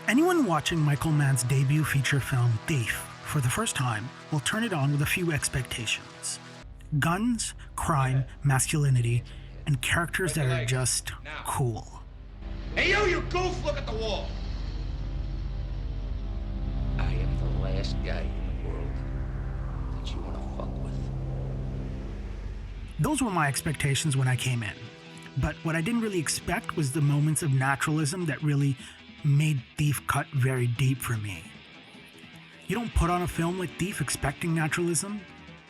Anyone watching Michael Mann's debut feature film, Thief, for the first time will turn it on with a few expectations. Guns, crime, masculinity, and characters that are just cool. Hey, you goof, look at the wall. I am the last guy in the world that you want to fuck with. Those were my expectations when I came in. But what I didn't really expect was the moments of naturalism that really made Thief cut very deep for me. You don't put on a film like Thief expecting naturalism.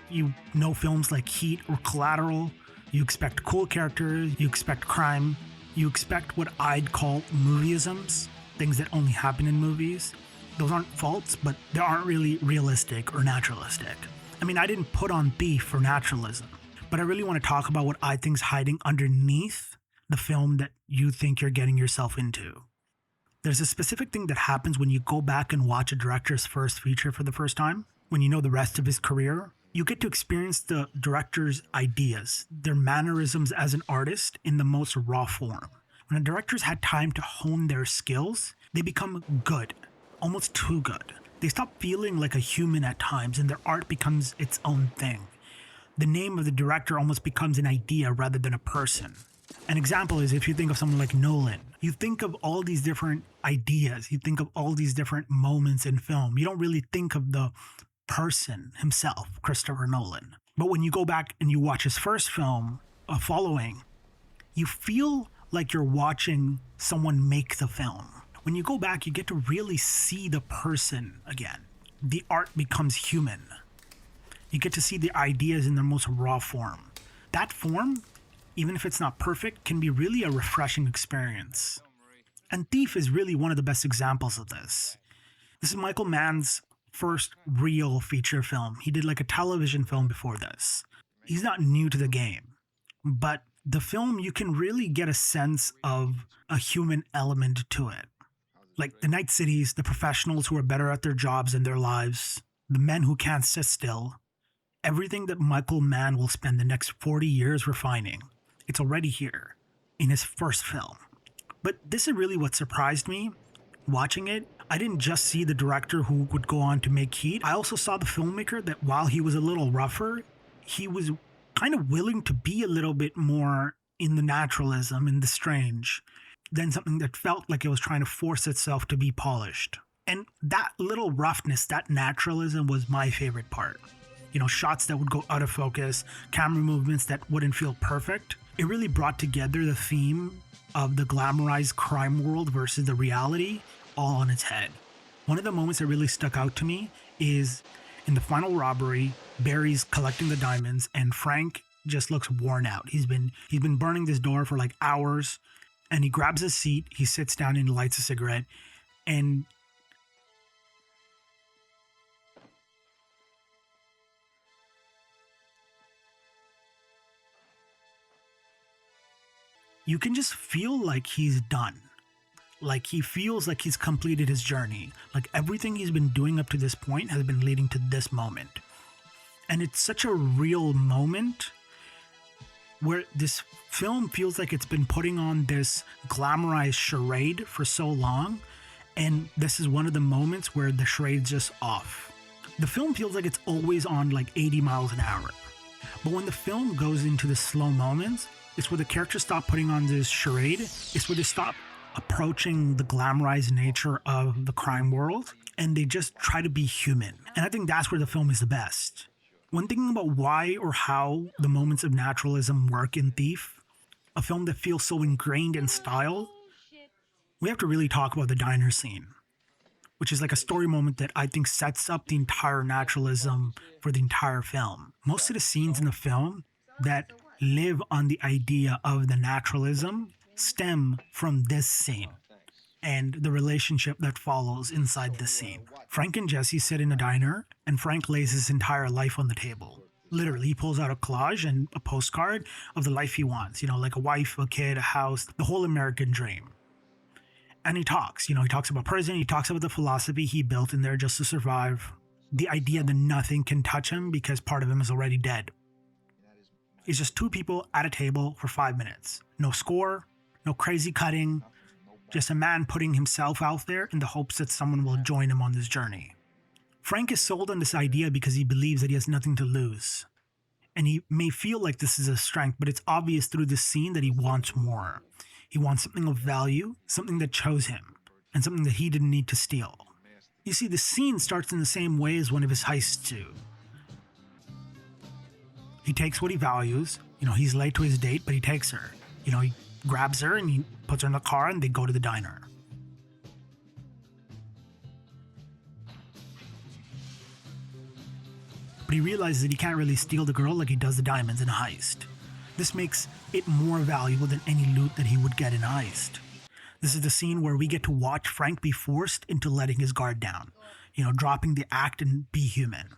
You know films like Heat or Collateral. You expect cool characters, you expect crime, you expect what I'd call movieisms, things that only happen in movies. Those aren't faults, but they aren't really realistic or naturalistic. I mean, I didn't put on Thief for naturalism, but I really want to talk about what I think's hiding underneath the film that you think you're getting yourself into. There's a specific thing that happens when you go back and watch a director's first feature for the first time, when you know the rest of his career. You get to experience the director's ideas, their mannerisms as an artist in the most raw form. When a director's had time to hone their skills, they become good, almost too good. They stop feeling like a human at times and their art becomes its own thing. The name of the director almost becomes an idea rather than a person. An example is if you think of someone like Nolan, you think of all these different ideas, you think of all these different moments in film. You don't really think of the person himself, Christopher Nolan. But when you go back and you watch his first film, Following, you feel like you're watching someone make the film. When you go back, you get to really see the person again. The art becomes human. You get to see the ideas in their most raw form. That form, even if it's not perfect, can be really a refreshing experience. And Thief is really one of the best examples of this. This is Michael Mann's first real feature film. He did like a television film before this. He's not new to the game, but the film, you can really get a sense of a human element to it. Like the night cities, the professionals who are better at their jobs and their lives, the men who can't sit still, everything that Michael Mann will spend the next 40 years refining. It's already here in his first film. But this is really what surprised me watching it. I didn't just see the director who would go on to make Heat. I also saw the filmmaker that while he was a little rougher, he was kind of willing to be a little bit more in the naturalism, in the strange, than something that felt like it was trying to force itself to be polished. And that little roughness, that naturalism was my favorite part. You know, shots that would go out of focus, camera movements that wouldn't feel perfect. It really brought together the theme of the glamorized crime world versus the reality all on its head. One of the moments that really stuck out to me is in the final robbery, Barry's collecting the diamonds and Frank just looks worn out. He's been burning this door for like hours, and he grabs a seat, he sits down and lights a cigarette, and you can just feel like he's done. Like he feels like he's completed his journey. Like everything he's been doing up to this point has been leading to this moment. And it's such a real moment where this film feels like it's been putting on this glamorized charade for so long. And this is one of the moments where the charade's just off. The film feels like it's always on like 80 miles an hour. But when the film goes into the slow moments, it's where the characters stop putting on this charade. It's where they stop approaching the glamorized nature of the crime world and they just try to be human. And I think that's where the film is the best. When thinking about why or how the moments of naturalism work in Thief, a film that feels so ingrained in style, we have to really talk about the diner scene, which is like a story moment that I think sets up the entire naturalism for the entire film. Most of the scenes in the film that live on the idea of the naturalism stem from this scene and the relationship that follows inside this scene. Frank and Jesse sit in a diner, and Frank lays his entire life on the table. Literally, he pulls out a collage and a postcard of the life he wants, you know, like a wife, a kid, a house, the whole American dream. And he talks about prison, he talks about the philosophy he built in there just to survive, the idea that nothing can touch him because part of him is already dead. It's just two people at a table for 5 minutes. No score, no crazy cutting, just a man putting himself out there in the hopes that someone will join him on this journey. Frank is sold on this idea because he believes that he has nothing to lose. And he may feel like this is a strength, but it's obvious through this scene that he wants more. He wants something of value, something that chose him, and something that he didn't need to steal. You see, the scene starts in the same way as one of his heists do. He takes what he values. He's late to his date, but he takes her. He grabs her and he puts her in the car and they go to the diner. But he realizes that he can't really steal the girl like he does the diamonds in a heist. This makes it more valuable than any loot that he would get in a heist. This is the scene where we get to watch Frank be forced into letting his guard down, dropping the act and be human.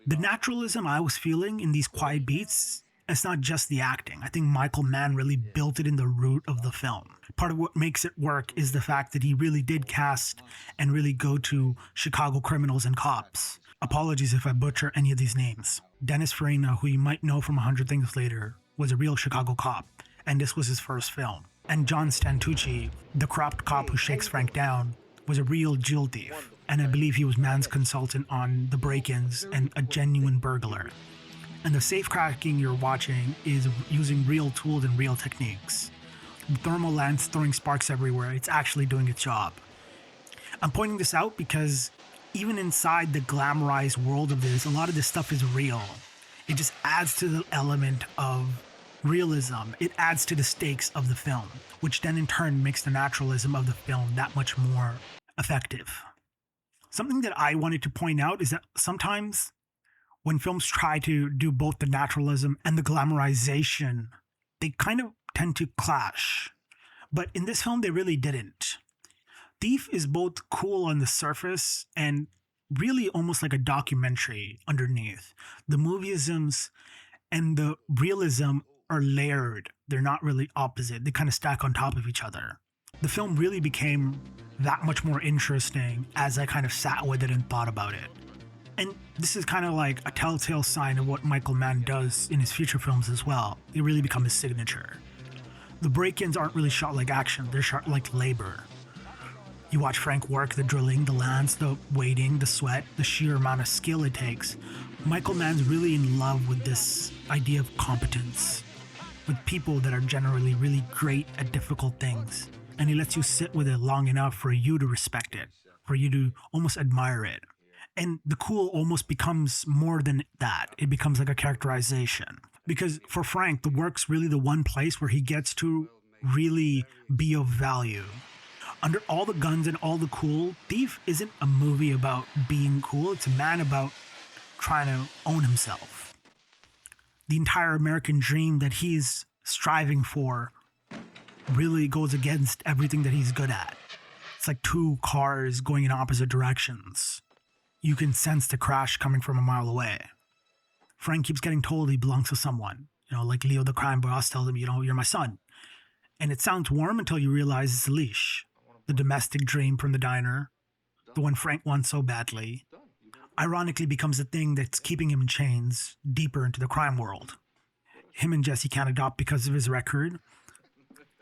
The naturalism I was feeling in these quiet beats, it's not just the acting. I think Michael Mann really built it in the root of the film. Part of what makes it work is the fact that he really did cast and really go to Chicago criminals and cops. Apologies if I butcher any of these names. Dennis Farina, who you might know from 100 Things Later, was a real Chicago cop, and this was his first film. And John Stantucci, the corrupt cop who shakes Frank down, was a real jewel thief, and I believe he was Mann's consultant on the break-ins and a genuine burglar. And the safe cracking you're watching is using real tools and real techniques. The thermal lance throwing sparks everywhere, it's actually doing its job. I'm pointing this out because even inside the glamorized world of this, a lot of this stuff is real. It just adds to the element of realism. It adds to the stakes of the film, which then in turn makes the naturalism of the film that much more effective. Something that I wanted to point out is that sometimes when films try to do both the naturalism and the glamorization, they kind of tend to clash. But in this film, they really didn't. Thief is both cool on the surface and really almost like a documentary underneath. The movieisms and the realism are layered. They're not really opposite. They kind of stack on top of each other. The film really became that much more interesting as I kind of sat with it and thought about it. And this is kind of like a telltale sign of what Michael Mann does in his future films as well. They really become his signature. The break-ins aren't really shot like action. They're shot like labor. You watch Frank work the drilling, the lance, the waiting, the sweat, the sheer amount of skill it takes. Michael Mann's really in love with this idea of competence, with people that are generally really great at difficult things. And he lets you sit with it long enough for you to respect it, for you to almost admire it. And the cool almost becomes more than that. It becomes like a characterization. Because for Frank, the work's really the one place where he gets to really be of value. Under all the guns and all the cool, Thief isn't a movie about being cool. It's a man about trying to own himself. The entire American dream that he's striving for really goes against everything that he's good at. It's like two cars going in opposite directions. You can sense the crash coming from a mile away. Frank keeps getting told he belongs to someone. Like Leo the crime boss tells him, you're my son. And it sounds warm until you realize it's a leash. The domestic dream from the diner, the one Frank wants so badly, ironically becomes the thing that's keeping him in chains deeper into the crime world. Him and Jesse can't adopt because of his record.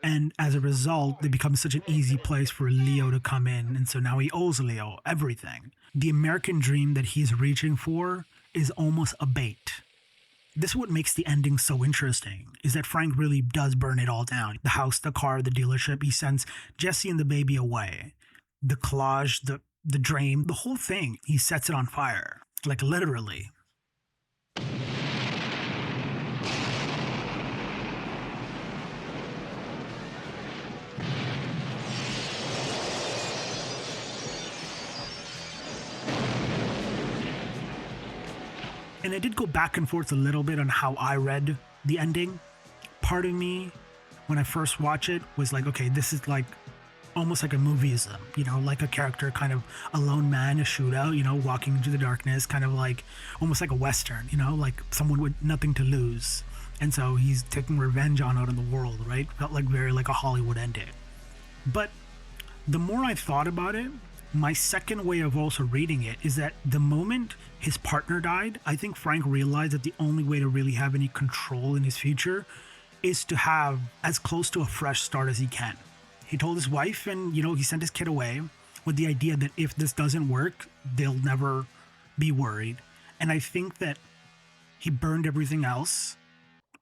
And as a result, they become such an easy place for Leo to come in. And so now he owes Leo everything. The American dream that he's reaching for is almost a bait. This is what makes the ending so interesting, is that Frank really does burn it all down. The house, the car, the dealership. He sends Jesse and the baby away. The collage, the dream, the whole thing. He sets it on fire. Like literally. And I did go back and forth a little bit on how I read the ending. Part of me, when I first watched it, was like, okay, this is like almost like a movieism, like a character, kind of a lone man, a shootout, walking into the darkness, kind of like almost like a Western, like someone with nothing to lose. And so he's taking revenge on out in the world, right? Felt like very like a Hollywood ending. But the more I thought about it, my second way of also reading it is that the moment his partner died, I think Frank realized that the only way to really have any control in his future is to have as close to a fresh start as he can. He told his wife, and he sent his kid away with the idea that if this doesn't work, they'll never be worried. And I think that he burned everything else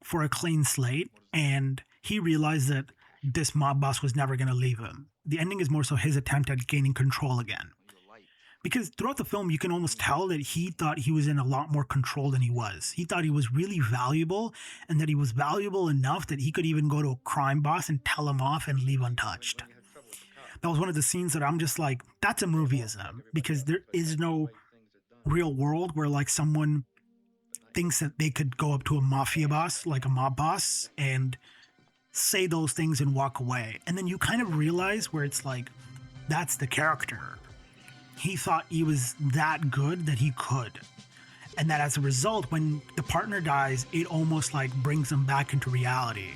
for a clean slate, and he realized that this mob boss was never going to leave him. The ending is more so his attempt at gaining control again. Because throughout the film, you can almost tell that he thought he was in a lot more control than he was. He thought he was really valuable, and that he was valuable enough that he could even go to a crime boss and tell him off and leave untouched. That was one of the scenes that I'm just like, that's a movieism, because there is no real world where like someone thinks that they could go up to a mafia boss, like a mob boss, and say those things and walk away. And then you kind of realize where it's like, that's the character. He thought he was that good that he could. And that as a result, when the partner dies, it almost like brings him back into reality.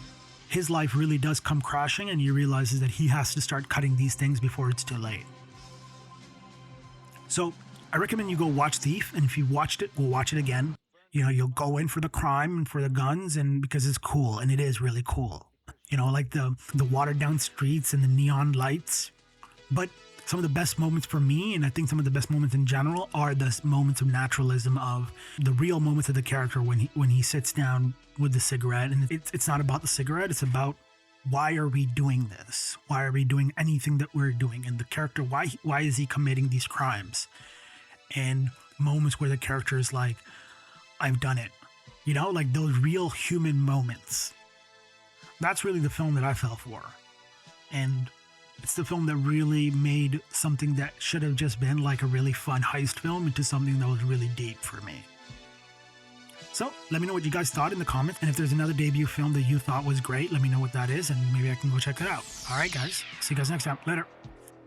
His life really does come crashing, and he realizes that he has to start cutting these things before it's too late. So I recommend you go watch Thief, and if you watched it, go watch it again. You'll go in for the crime and for the guns, and because it's cool, and it is really cool. Like the watered down streets and the neon lights. But some of the best moments for me, and I think some of the best moments in general, are the moments of naturalism, of the real moments of the character when he sits down with the cigarette. And it's not about the cigarette, it's about, why are we doing this? Why are we doing anything that we're doing? And the character, why is he committing these crimes? And moments where the character is like, I've done it. Like those real human moments. That's really the film that I fell for. And it's the film that really made something that should have just been like a really fun heist film into something that was really deep for me. So let me know what you guys thought in the comments. And if there's another debut film that you thought was great, let me know what that is, and maybe I can go check it out. All right, guys. See you guys next time. Later.